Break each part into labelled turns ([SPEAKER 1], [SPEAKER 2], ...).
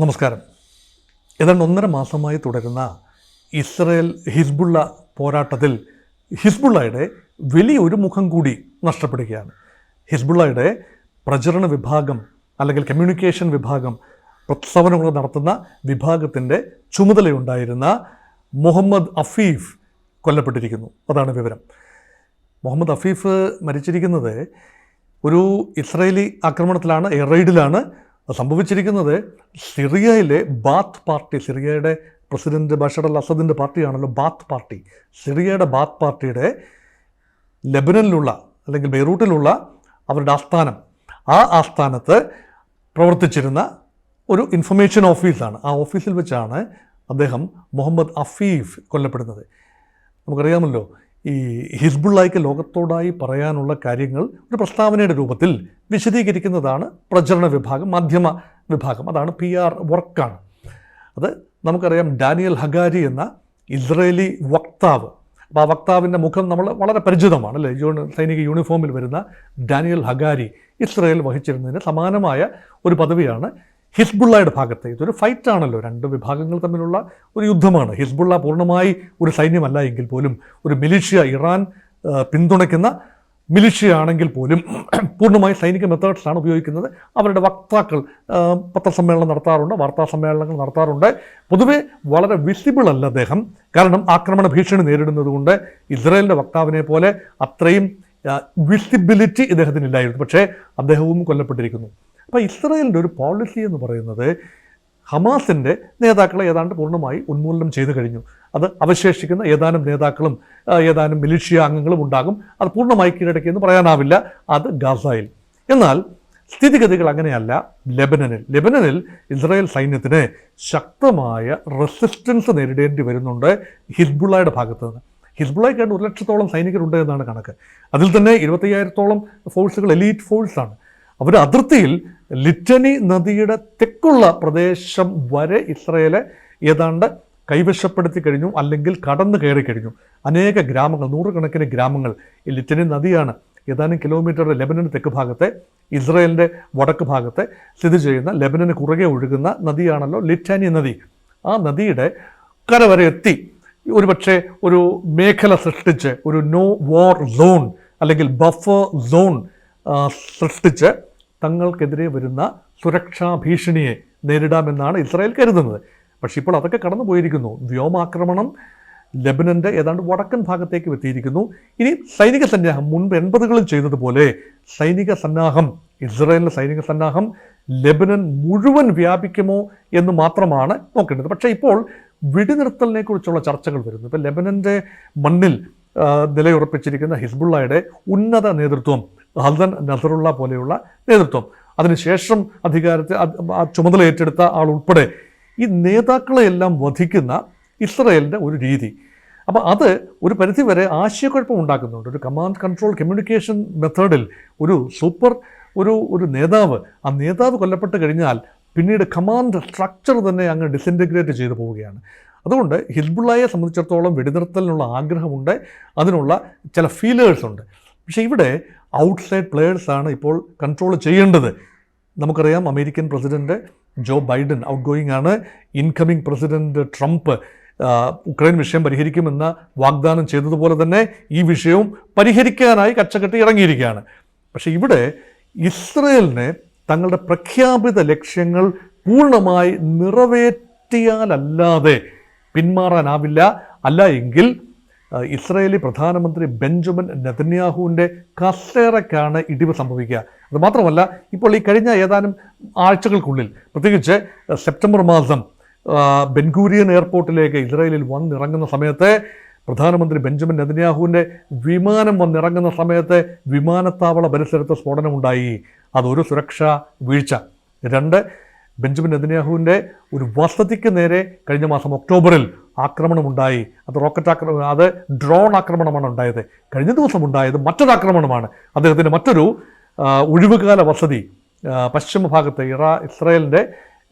[SPEAKER 1] നമസ്കാരം. ഏതാണ്ട് 1.5 മാസമായി തുടരുന്ന ഇസ്രയേൽ ഹിസ്ബുള്ള പോരാട്ടത്തിൽ ഹിസ്ബുള്ളയുടെ വലിയൊരു മുഖം കൂടി നഷ്ടപ്പെടുകയാണ്. ഹിസ്ബുള്ളയുടെ പ്രചരണ വിഭാഗം അല്ലെങ്കിൽ കമ്മ്യൂണിക്കേഷൻ വിഭാഗം, പ്രസ്താവനകൾ നടത്തുന്ന വിഭാഗത്തിൻ്റെ ചുമതലയുണ്ടായിരുന്ന മുഹമ്മദ് അഫീഫ് കൊല്ലപ്പെട്ടിരിക്കുന്നു. അതാണ് വിവരം. മുഹമ്മദ് അഫീഫ് മരിച്ചിരിക്കുന്നത് ഒരു ഇസ്രയേലി ആക്രമണത്തിലാണ്, എയർ റെയ്ഡിലാണ്. സംഭവിച്ചിരിക്കുന്നത് സിറിയയിലെ ബാത്ത് പാർട്ടി, സിറിയയുടെ പ്രസിഡന്റ് ബഷർ അൽ അസദിൻ്റെ പാർട്ടിയാണല്ലോ ബാത്ത് പാർട്ടി. സിറിയയുടെ ബാത്ത് പാർട്ടിയുടെ ലെബനനിലുള്ള അല്ലെങ്കിൽ ബെയ്റൂട്ടിലുള്ള അവരുടെ ആസ്ഥാനം, ആ ആസ്ഥാനത്ത് പ്രവർത്തിച്ചിരുന്ന ഒരു ഇൻഫർമേഷൻ ഓഫീസാണ്. ആ ഓഫീസിൽ വെച്ചാണ് അദ്ദേഹം മുഹമ്മദ് അഫീഫ് കൊല്ലപ്പെടുന്നത്. നമുക്കറിയാമല്ലോ, ഈ ഹിസ്ബുള്ളയ്ക്ക് ലോകത്തോടായി പറയാനുള്ള കാര്യങ്ങൾ ഒരു പ്രസ്താവനയുടെ രൂപത്തിൽ വിശദീകരിക്കുന്നതാണ് പ്രചരണ വിഭാഗം, മാധ്യമ വിഭാഗം. അതാണ് PR വർക്കാണ്. അത് നമുക്കറിയാം. ഡാനിയൽ ഹഗാരി എന്ന ഇസ്രയേലി വക്താവ്, അപ്പോൾ ആ വക്താവിൻ്റെ മുഖം നമ്മൾ വളരെ പരിചിതമാണ് അല്ലേ? സൈനിക യൂണിഫോമിൽ വരുന്ന ഡാനിയൽ ഹഗാരി ഇസ്രയേൽ വഹിച്ചിരുന്നതിന് സമാനമായ ഒരു പദവിയാണ് ഹിസ്ബുള്ളയുടെ ഭാഗത്ത്. ഇതൊരു ഫൈറ്റാണല്ലോ, രണ്ട് വിഭാഗങ്ങൾ തമ്മിലുള്ള ഒരു യുദ്ധമാണ്. ഹിസ്ബുള്ള പൂർണ്ണമായി ഒരു സൈന്യമല്ല എങ്കിൽ പോലും ഒരു മിലിഷ്യ, ഇറാൻ പിന്തുണയ്ക്കുന്ന മിലിഷ്യ ആണെങ്കിൽ പോലും പൂർണ്ണമായി സൈനിക മെത്തേഡ്സാണ് ഉപയോഗിക്കുന്നത്. അവരുടെ വക്താക്കൾ പത്രസമ്മേളനം നടത്താറുണ്ട്, വാർത്താ സമ്മേളനങ്ങൾ നടത്താറുണ്ട്. പൊതുവെ വളരെ വിസിബിൾ അല്ല അദ്ദേഹം, കാരണം ആക്രമണ ഭീഷണി നേരിടുന്നത് കൊണ്ട് ഇസ്രായേലിൻ്റെ വക്താവിനെ പോലെ അത്രയും വിസിബിലിറ്റി ഇദ്ദേഹത്തിനില്ലായിരുന്നു. പക്ഷേ അദ്ദേഹവും കൊല്ലപ്പെട്ടിരിക്കുന്നു. അപ്പോൾ ഇസ്രായേലിൻ്റെ ഒരു പോളിസി എന്ന് പറയുന്നത് ഹമാസിൻ്റെ നേതാക്കളെ ഏതാണ്ട് പൂർണ്ണമായി ഉന്മൂലനം ചെയ്തു കഴിഞ്ഞു. അത് അവശേഷിക്കുന്ന ഏതാനും നേതാക്കളും ഏതാനും മിലിഷ്യ അംഗങ്ങളും ഉണ്ടാകും. അത് പൂർണ്ണമായി കീഴടക്കിയെന്ന് പറയാനാവില്ല. അത് ഗാസയിൽ. എന്നാൽ സ്ഥിതിഗതികൾ അങ്ങനെയല്ല ലെബനനിൽ ഇസ്രായേൽ സൈന്യത്തിന് ശക്തമായ റെസിസ്റ്റൻസ് നേരിടേണ്ടി വരുന്നുണ്ട് ഹിസ്ബുള്ളയുടെ ഭാഗത്ത് നിന്ന്. ഹിസ്ബുള്ളയ്ക്ക് 100,000-ഓളം സൈനികരുണ്ട് എന്നാണ് കണക്ക്. അതിൽ തന്നെ 25,000-ഓളം ഫോഴ്സുകൾ എലീറ്റ് ഫോഴ്സാണ്. അവർ അതിർത്തിയിൽ ലിറ്റനി നദിയുടെ തെക്കുള്ള പ്രദേശം വരെ ഇസ്രയേലെ ഏതാണ്ട് കൈവശപ്പെടുത്തി കഴിഞ്ഞു, അല്ലെങ്കിൽ കടന്നു കയറി കഴിഞ്ഞു. അനേക ഗ്രാമങ്ങൾ, 100 ഗ്രാമങ്ങൾ. ഈ ലിറ്റനി നദിയാണ് ഏതാനും കിലോമീറ്റർ ലെബനന് തെക്ക് ഭാഗത്തെ, ഇസ്രയേലിൻ്റെ വടക്ക് ഭാഗത്തെ സ്ഥിതി ചെയ്യുന്ന, ലെബനന് കുറുകെ ഒഴുകുന്ന നദിയാണല്ലോ ലിറ്റാനി നദി. ആ നദിയുടെ കരവരെ എത്തി ഒരുപക്ഷെ ഒരു മേഖല സൃഷ്ടിച്ച്, ഒരു നോ വാർ സോൺ അല്ലെങ്കിൽ ബഫർ സോൺ സൃഷ്ടിച്ച് തങ്ങൾക്കെതിരെ വരുന്ന സുരക്ഷാ ഭീഷണിയെ നേരിടാമെന്നാണ് ഇസ്രായേൽ കരുതുന്നത്. പക്ഷേ ഇപ്പോൾ അതൊക്കെ കടന്നു പോയിരിക്കുന്നു. വ്യോമാക്രമണം ലെബനൻ്റെ ഏതാണ്ട് വടക്കൻ ഭാഗത്തേക്ക് എത്തിയിരിക്കുന്നു. ഇനി സൈനിക സന്നാഹം മുൻപ് 80കളിൽ ചെയ്തതുപോലെ സൈനിക സന്നാഹം, ഇസ്രായേലിൻ്റെ സൈനിക സന്നാഹം ലെബനൻ മുഴുവൻ വ്യാപിക്കുമോ എന്ന് മാത്രമാണ് നോക്കേണ്ടത്. പക്ഷേ ഇപ്പോൾ വെടിനിർത്തലിനെ കുറിച്ചുള്ള ചർച്ചകൾ വരുന്നു. ഇപ്പോൾ ലെബനൻ്റെ മണ്ണിൽ നിലയുറപ്പിച്ചിരിക്കുന്ന ഹിസ്ബുള്ളയുടെ ഉന്നത നേതൃത്വം, ഹസൻ നസറുള്ള പോലെയുള്ള നേതൃത്വം, അതിനുശേഷം അധികാരത്തിൽ ചുമതല ഏറ്റെടുത്ത ആൾ ഉൾപ്പെടെ ഈ നേതാക്കളെയെല്ലാം വധിക്കുന്ന ഇസ്രയേലിൻ്റെ ഒരു രീതി. അപ്പോൾ അത് ഒരു പരിധിവരെ ആശയക്കുഴപ്പം ഉണ്ടാക്കുന്നുണ്ട്. ഒരു കമാൻഡ് കൺട്രോൾ കമ്മ്യൂണിക്കേഷൻ മെത്തേഡിൽ ഒരു നേതാവ്, ആ നേതാവ് കൊല്ലപ്പെട്ട് കഴിഞ്ഞാൽ പിന്നീട് കമാൻഡ് സ്ട്രക്ചർ തന്നെ അങ്ങ് ഡിസിൻറ്റഗ്രേറ്റ് ചെയ്തു പോവുകയാണ്. അതുകൊണ്ട് ഹിസ്ബുള്ളയെ സംബന്ധിച്ചിടത്തോളം വെടിനിർത്തലിനുള്ള ആഗ്രഹമുണ്ട്, അതിനുള്ള ചില ഫീലേഴ്സ് ഉണ്ട്. പക്ഷേ ഇവിടെ ഔട്ട്സൈഡ് പ്ലെയേഴ്സാണ് ഇപ്പോൾ കൺട്രോൾ ചെയ്യേണ്ടത്. നമുക്കറിയാം, American president Joe Biden outgoing ആണ്. ഇൻകമിംഗ് പ്രസിഡന്റ് ട്രംപ് ഉക്രൈൻ വിഷയം പരിഹരിക്കുമെന്ന് വാഗ്ദാനം ചെയ്തതുപോലെ തന്നെ ഈ വിഷയവും പരിഹരിക്കാനായി കച്ചകെട്ടി ഇറങ്ങിയിരിക്കുകയാണ്. പക്ഷേ ഇവിടെ ഇസ്രയേലിന് തങ്ങളുടെ പ്രഖ്യാപിത ലക്ഷ്യങ്ങൾ പൂർണ്ണമായി നിറവേറ്റിയാലല്ലാതെ പിന്മാറാനാവില്ല. അല്ല എങ്കിൽ ഇസ്രായേലി പ്രധാനമന്ത്രി ബെഞ്ചമിൻ നെതന്യാഹുവിൻ്റെ കസേരയ്ക്കാണ് ഇടിവ് സംഭവിക്കുക. അതുമാത്രമല്ല, ഇപ്പോൾ ഈ കഴിഞ്ഞ ഏതാനും ആഴ്ചകൾക്കുള്ളിൽ, പ്രത്യേകിച്ച് സെപ്റ്റംബർ മാസം ബെൻഗൂരിയൻ എയർപോർട്ടിലേക്ക് ഇസ്രായേലിൽ വന്നിറങ്ങുന്ന സമയത്ത്, പ്രധാനമന്ത്രി ബെഞ്ചമിൻ നെതന്യാഹുവിൻ്റെ വിമാനം വന്നിറങ്ങുന്ന സമയത്ത് വിമാനത്താവള പരിസരത്ത് സ്ഫോടനമുണ്ടായി. അതൊരു സുരക്ഷാ വീഴ്ച. 2, ബെഞ്ചമിൻ നെതന്യാഹുവിൻ്റെ ഒരു വസതിക്ക് നേരെ കഴിഞ്ഞ മാസം ഒക്ടോബറിൽ ആക്രമണമുണ്ടായി. അത് ഡ്രോൺ ആക്രമണമാണ് ഉണ്ടായത്. കഴിഞ്ഞ ദിവസം ഉണ്ടായത് മറ്റൊരാക്രമണമാണ്. അദ്ദേഹത്തിൻ്റെ മറ്റൊരു ഒഴിവുകാല വസതി പശ്ചിമ ഭാഗത്ത് ഇസ്രായേലിൻ്റെ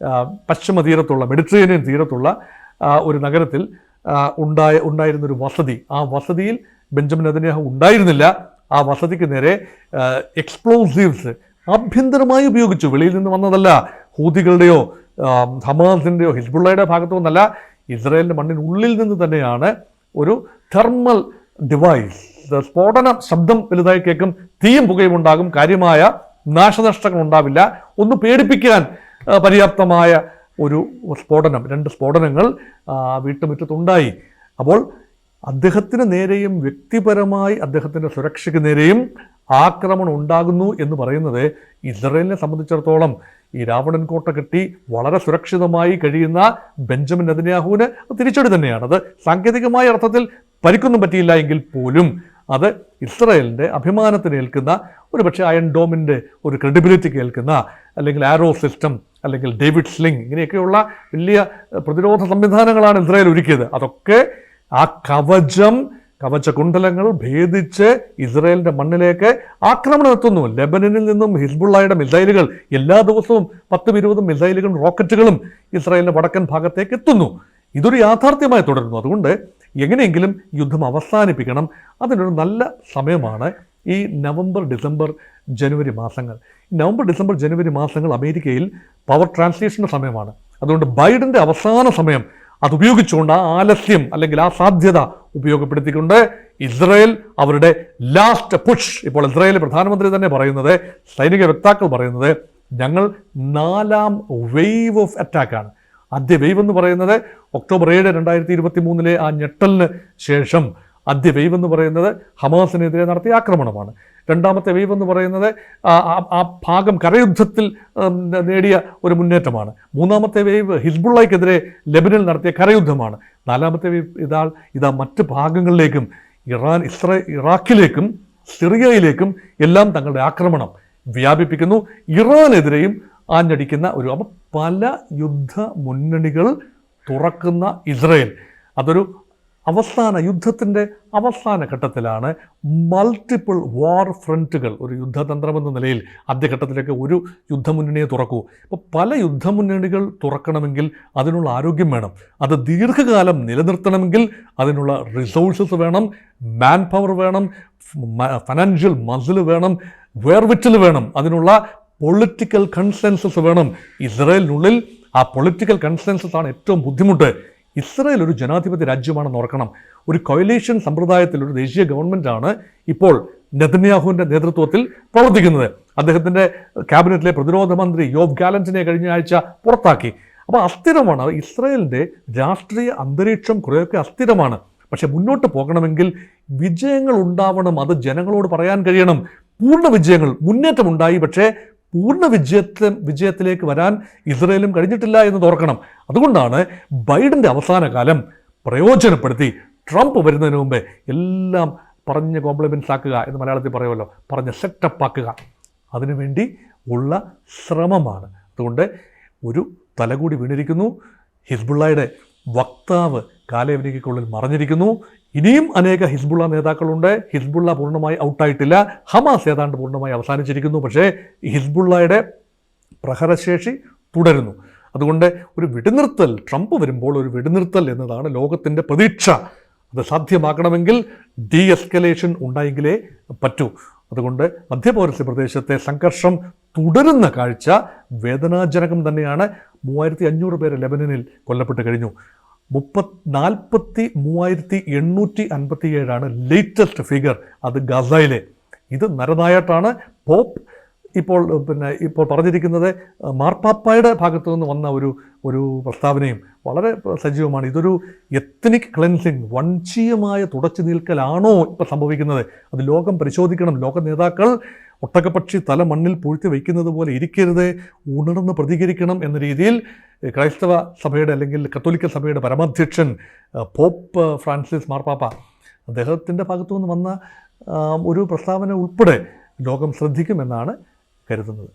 [SPEAKER 1] പശ്ചിമ തീരത്തുള്ള, മെഡിറ്ററേനിയൻ തീരത്തുള്ള ഒരു നഗരത്തിൽ ഉണ്ടായിരുന്നൊരു വസതി. ആ വസതിയിൽ ബെഞ്ചമിൻ നെതന്യാഹു ഉണ്ടായിരുന്നില്ല. ആ വസതിക്ക് നേരെ എക്സ്പ്ലോസീവ്സ് ആഭ്യന്തരമായി ഉപയോഗിച്ചു, വെളിയിൽ നിന്ന് വന്നതല്ല. ഹൂതികളുടെയോ ഹമാസിൻ്റെയോ ഹിസ്ബുള്ളയുടെ ഭാഗത്തു നിന്നല്ല, ഇസ്രായേലിൻ്റെ മണ്ണിനുള്ളിൽ നിന്ന് തന്നെയാണ് ഒരു തെർമൽ ഡിവൈസ്, സ്ഫോടന ശബ്ദം വലുതായി കേൾക്കും, തീയും പുകയും ഉണ്ടാകും, കാര്യമായ നാശനഷ്ടങ്ങൾ ഉണ്ടാവില്ല. ഒന്ന് പേടിപ്പിക്കാൻ പര്യാപ്തമായ ഒരു സ്ഫോടനം, 2 സ്ഫോടനങ്ങൾ വീട്ടുമുറ്റത്തുണ്ടായി. അപ്പോൾ അദ്ദേഹത്തിന് നേരെയും വ്യക്തിപരമായി അദ്ദേഹത്തിൻ്റെ സുരക്ഷയ്ക്ക് നേരെയും ആക്രമണം ഉണ്ടാകുന്നു എന്ന് പറയുന്നത് ഇസ്രായേലിനെ സംബന്ധിച്ചിടത്തോളം ഈ രാവണൻ കോട്ട കെട്ടി വളരെ സുരക്ഷിതമായി കഴിയുന്ന ബെഞ്ചമിൻ നെതന്യാഹുവിന് തിരിച്ചടി തന്നെയാണ്. അത് സാങ്കേതികമായ അർത്ഥത്തിൽ പരിക്കൊന്നും പറ്റിയില്ല എങ്കിൽ പോലും അത് ഇസ്രായേലിൻ്റെ അഭിമാനത്തിന് ഏൽക്കുന്ന, ഒരു പക്ഷേ അയൺ ഡോമിൻ്റെ ഒരു ക്രെഡിബിലിറ്റിക്ക് ഏൽക്കുന്ന, അല്ലെങ്കിൽ ആരോ സിസ്റ്റം, അല്ലെങ്കിൽ ഡേവിഡ് സ്ലിംഗ്, ഇങ്ങനെയൊക്കെയുള്ള വലിയ പ്രതിരോധ സംവിധാനങ്ങളാണ് ഇസ്രായേൽ ഒരുക്കിയത്. അതൊക്കെ ആ കവചകുണ്ഡലങ്ങൾ ഭേദിച്ച് ഇസ്രായേലിൻ്റെ മണ്ണിലേക്ക് ആക്രമണം എത്തുന്നു. ലെബനനിൽ നിന്നും ഹിസ്ബുള്ളയുടെ മിസൈലുകൾ എല്ലാ ദിവസവും 10-20 മിസൈലുകളും റോക്കറ്റുകളും ഇസ്രായേലിൻ്റെ വടക്കൻ ഭാഗത്തേക്ക് എത്തുന്നു. ഇതൊരു യാഥാർത്ഥ്യമായി തുടരുന്നു. അതുകൊണ്ട് എങ്ങനെയെങ്കിലും യുദ്ധം അവസാനിപ്പിക്കണം. അതിനൊരു നല്ല സമയമാണ് ഈ നവംബർ, ഡിസംബർ, ജനുവരി മാസങ്ങൾ. നവംബർ, ഡിസംബർ, ജനുവരി മാസങ്ങൾ അമേരിക്കയിൽ പവർ ട്രാൻസ്ലേഷൻ്റെ സമയമാണ്. അതുകൊണ്ട് ബൈഡൻ്റെ അവസാന സമയം അതുപയോഗിച്ചുകൊണ്ട് ആ ആലസ്യം അല്ലെങ്കിൽ ആ സാധ്യത ഉപയോഗപ്പെടുത്തിക്കൊണ്ട് ഇസ്രായേൽ അവരുടെ ലാസ്റ്റ് പുഷ്, ഇപ്പോൾ ഇസ്രായേൽ പ്രധാനമന്ത്രി തന്നെ പറയുന്നത്, സൈനിക വക്താക്കൾ പറയുന്നത്, ഞങ്ങൾ 4ാം വേവ് ഓഫ് അറ്റാക്കാണ്. ആദ്യ വേവ് എന്ന് പറയുന്നത് ഒക്ടോബർ 7, 2023 ആ ഞെട്ടലിന് ശേഷം ആദ്യ വേവ് എന്ന് പറയുന്നത് ഹമാസിനെതിരെ നടത്തിയ ആക്രമണമാണ്. 2ാമത്തെ വേവ് എന്ന് പറയുന്നത് ആ ഭാഗം കരയുദ്ധത്തിൽ നേടിയ ഒരു മുന്നേറ്റമാണ്. 3ാമത്തെ വേവ് ഹിസ്ബുള്ളയ്ക്കെതിരെ ലെബനിൽ നടത്തിയ കരയുദ്ധമാണ്. 4ാമത്തെ വേവ് ഇതാ മറ്റ് ഭാഗങ്ങളിലേക്കും ഇറാഖിലേക്കും സിറിയയിലേക്കും എല്ലാം തങ്ങളുടെ ആക്രമണം വ്യാപിപ്പിക്കുന്നു. ഇറാനെതിരെയും ആഞ്ഞടിക്കുന്ന ഒരു, അപ്പോൾ പല യുദ്ധ മുന്നണികൾ തുറക്കുന്ന ഇസ്രായേൽ അതൊരു യുദ്ധത്തിൻ്റെ അവസാന ഘട്ടത്തിലാണ്. മൾട്ടിപ്പിൾ വാർ ഫ്രണ്ടുകൾ, ഒരു യുദ്ധതന്ത്രമെന്ന നിലയിൽ ആദ്യഘട്ടത്തിലേക്ക് ഒരു യുദ്ധമുന്നണിയെ തുറക്കൂ. അപ്പോൾ പല യുദ്ധമുന്നണികൾ തുറക്കണമെങ്കിൽ അതിനുള്ള ആരോഗ്യം വേണം. അത് ദീർഘകാലം നിലനിർത്തണമെങ്കിൽ അതിനുള്ള റിസോഴ്സസ് വേണം, മാൻ പവർ വേണം, ഫൈനാൻഷ്യൽ മസിൽ വേണം, വേർവിറ്റൽ വേണം, അതിനുള്ള പൊളിറ്റിക്കൽ കൺസെൻസസ് വേണം. ഇസ്രായേലിനുള്ളിൽ ആ പൊളിറ്റിക്കൽ കൺസെൻസസ് ആണ് ഏറ്റവും ബുദ്ധിമുട്ട്. ഇസ്രായേൽ ഒരു ജനാധിപത്യ രാജ്യമാണെന്ന് ഓർക്കണം. ഒരു കൊയലേഷൻ സമ്പ്രദായത്തിൽ ഒരു ദേശീയ ഗവൺമെൻറ്റാണ് ഇപ്പോൾ നെതന്യാഹുവിൻ്റെ നേതൃത്വത്തിൽ പ്രവർത്തിക്കുന്നത്. അദ്ദേഹത്തിൻ്റെ ക്യാബിനറ്റിലെ പ്രതിരോധ മന്ത്രി യോവ് ഗാലന്റിനെ കഴിഞ്ഞ ആഴ്ച പുറത്താക്കി. അപ്പോൾ അസ്ഥിരമാണ് ഇസ്രായേലിൻ്റെ രാഷ്ട്രീയ അന്തരീക്ഷം, കുറേയൊക്കെ അസ്ഥിരമാണ്. പക്ഷെ മുന്നോട്ട് പോകണമെങ്കിൽ വിജയങ്ങൾ ഉണ്ടാവണം, അത് ജനങ്ങളോട് പറയാൻ കഴിയണം. പൂർണ്ണ വിജയങ്ങൾ, മുന്നേറ്റമുണ്ടായി, പക്ഷേ പൂർണ്ണ വിജയത്തിലേക്ക് വരാൻ ഇസ്രായേലും കഴിഞ്ഞിട്ടില്ല എന്ന് ഓർക്കണം. അതുകൊണ്ടാണ് ബൈഡൻ്റെ അവസാന കാലം പ്രയോജനപ്പെടുത്തി ട്രംപ് വരുന്നതിന് മുമ്പേ എല്ലാം പറഞ്ഞ് കോംപ്ലിമെൻറ്റ്സ് ആക്കുക എന്ന് മലയാളത്തിൽ പറയുമല്ലോ, പറഞ്ഞ് സെറ്റപ്പ് ആക്കുക, അതിനുവേണ്ടി ഉള്ള ശ്രമമാണ്. അതുകൊണ്ട് ഒരു തലകൂടി വീണിരിക്കുന്നു. ഹിസ്ബുള്ളയുടെ വക്താവ് കാലയവനികയ്ക്കുള്ളിൽ മറഞ്ഞിരിക്കുന്നു. ഇനിയും അനേക ഹിസ്ബുള്ള നേതാക്കളുണ്ട്. ഹിസ്ബുള്ള പൂർണ്ണമായി ഔട്ടായിട്ടില്ല. ഹമാസ് ഏതാണ്ട് പൂർണ്ണമായി അവസാനിച്ചിരിക്കുന്നു. പക്ഷേ ഹിസ്ബുള്ളയുടെ പ്രഹരശേഷി തുടരുന്നു. അതുകൊണ്ട് ഒരു വെടിനിർത്തൽ, ട്രംപ് വരുമ്പോൾ ഒരു വെടിനിർത്തൽ എന്നതാണ് ലോകത്തിൻ്റെ പ്രതീക്ഷ. അത് സാധ്യമാക്കണമെങ്കിൽ ഡി എസ്കലേഷൻ ഉണ്ടായെങ്കിലേ പറ്റൂ. അതുകൊണ്ട് മധ്യപൗരസ്ത്യ പ്രദേശത്തെ സംഘർഷം തുടരുന്ന കാഴ്ച വേദനാജനകം തന്നെയാണ്. 3500 പേര് ലെബനനിൽ കൊല്ലപ്പെട്ട് കഴിഞ്ഞു. 43,857 ലേറ്റസ്റ്റ് ഫിഗർ. അത് ഗസയിലെ. ഇത് നരനായാട്ടാണ് പോപ്പ് ഇപ്പോൾ പറഞ്ഞിരിക്കുന്നത്. മാർപ്പാപ്പായുടെ ഭാഗത്തു നിന്ന് വന്ന ഒരു പ്രസ്താവനയും വളരെ സജീവമാണ്. ഇതൊരു എത്നിക് ക്ലെൻസിങ്, വംശീയമായ തുടച്ചു നീൽക്കലാണോ ഇപ്പോൾ സംഭവിക്കുന്നത്? അത് ലോകം പരിശോധിക്കണം. ലോക നേതാക്കൾ ഒട്ടകപ്പക്ഷി തല മണ്ണിൽ പൂഴ്ത്തി വയ്ക്കുന്നത് പോലെ ഇരിക്കരുത്, ഉണർന്ന് പ്രതികരിക്കണം എന്ന രീതിയിൽ ക്രൈസ്തവ സഭയുടെ അല്ലെങ്കിൽ കത്തോലിക്ക സഭയുടെ പരമാധ്യക്ഷൻ പോപ്പ് ഫ്രാൻസിസ് മാർപ്പാപ്പ, അദ്ദേഹത്തിൻ്റെ ഭാഗത്തു നിന്ന് വന്ന ഒരു പ്രസ്താവന ഉൾപ്പെടെ ലോകം ശ്രദ്ധിക്കുമെന്നാണ് കരുതുന്നത്.